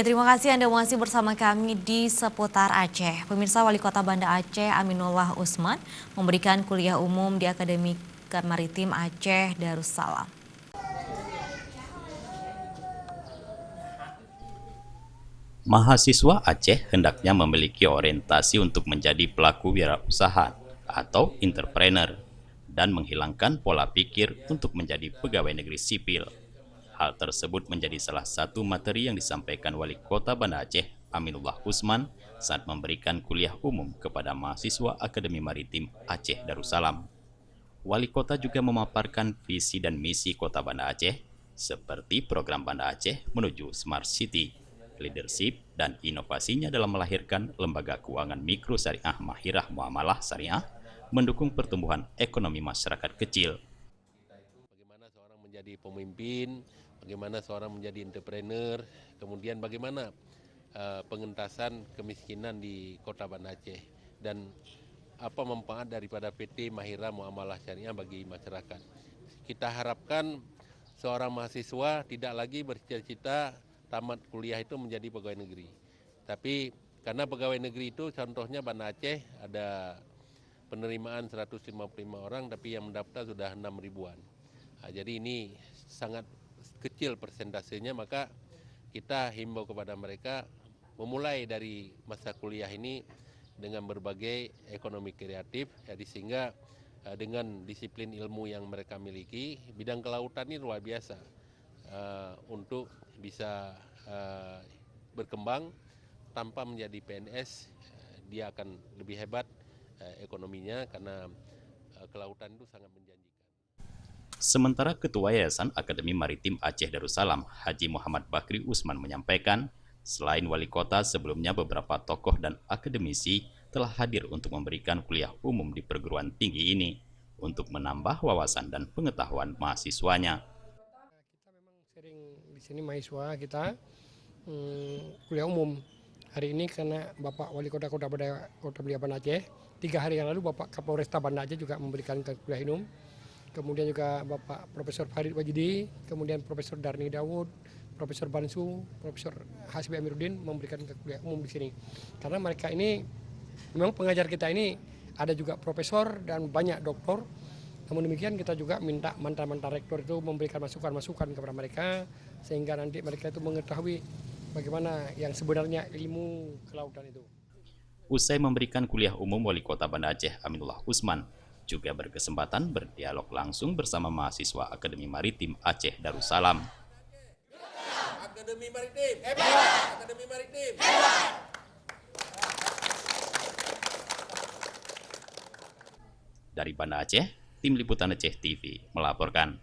Ya, terima kasih Anda masih bersama kami di seputar Aceh. Pemirsa, Wali Kota Banda Aceh Aminullah Usman memberikan kuliah umum di Akademi Maritim Aceh Darussalam. Mahasiswa Aceh hendaknya memiliki orientasi untuk menjadi pelaku wirausaha atau entrepreneur dan menghilangkan pola pikir untuk menjadi pegawai negeri sipil. Hal tersebut menjadi salah satu materi yang disampaikan Wali Kota Banda Aceh Aminullah Usman saat memberikan kuliah umum kepada mahasiswa Akademi Maritim Aceh Darussalam. Wali Kota juga memaparkan visi dan misi Kota Banda Aceh seperti program Banda Aceh menuju Smart City, leadership dan inovasinya dalam melahirkan lembaga keuangan mikro syariah Mahirah Muamalah Syariah mendukung pertumbuhan ekonomi masyarakat kecil. Bagaimana seorang menjadi pemimpin, bagaimana seorang menjadi entrepreneur, kemudian bagaimana pengentasan kemiskinan di Kota Banda Aceh dan apa manfaat daripada PT Mahirah Muamalah Syariah bagi masyarakat. Kita harapkan seorang mahasiswa tidak lagi bercita-cita tamat kuliah itu menjadi pegawai negeri. Tapi karena pegawai negeri itu contohnya Banda Aceh ada penerimaan 155 orang tapi yang mendaftar sudah 6 ribuan. Nah, jadi ini sangat kecil persentasenya, maka kita himbau kepada mereka memulai dari masa kuliah ini dengan berbagai ekonomi kreatif, jadi sehingga dengan disiplin ilmu yang mereka miliki, bidang kelautan ini luar biasa untuk bisa berkembang tanpa menjadi PNS, dia akan lebih hebat ekonominya karena kelautan itu sangat menjanjikan. Sementara Ketua Yayasan Akademi Maritim Aceh Darussalam, Haji Muhammad Bakri Usman menyampaikan, selain wali kota sebelumnya beberapa tokoh dan akademisi telah hadir untuk memberikan kuliah umum di perguruan tinggi ini untuk menambah wawasan dan pengetahuan mahasiswanya. Kita memang sering di sini mahasiswa kita kuliah umum. Hari ini karena Bapak Wali Kota Kota Belia Banda Aceh, 3 hari yang lalu Bapak Kapolresta Banda Aceh juga memberikan kuliah umum. Kemudian juga Bapak Profesor Farid Wajidi, kemudian Profesor Darni Dawud, Profesor Bansu, Profesor Hasbi Amiruddin memberikan kuliah umum di sini. Karena mereka ini memang pengajar kita ini ada juga profesor dan banyak doktor. Namun demikian kita juga minta mantan-mantan rektor itu memberikan masukan-masukan kepada mereka sehingga nanti mereka itu mengetahui bagaimana yang sebenarnya ilmu kelautan itu. Usai memberikan kuliah umum Wali Kota Banda Aceh Aminullah Usman juga berkesempatan berdialog langsung bersama mahasiswa Akademi Maritim Aceh Darussalam. Akademi Maritim hebat! Akademi Maritim hebat! Dari Banda Aceh, Tim Liputan Aceh TV melaporkan.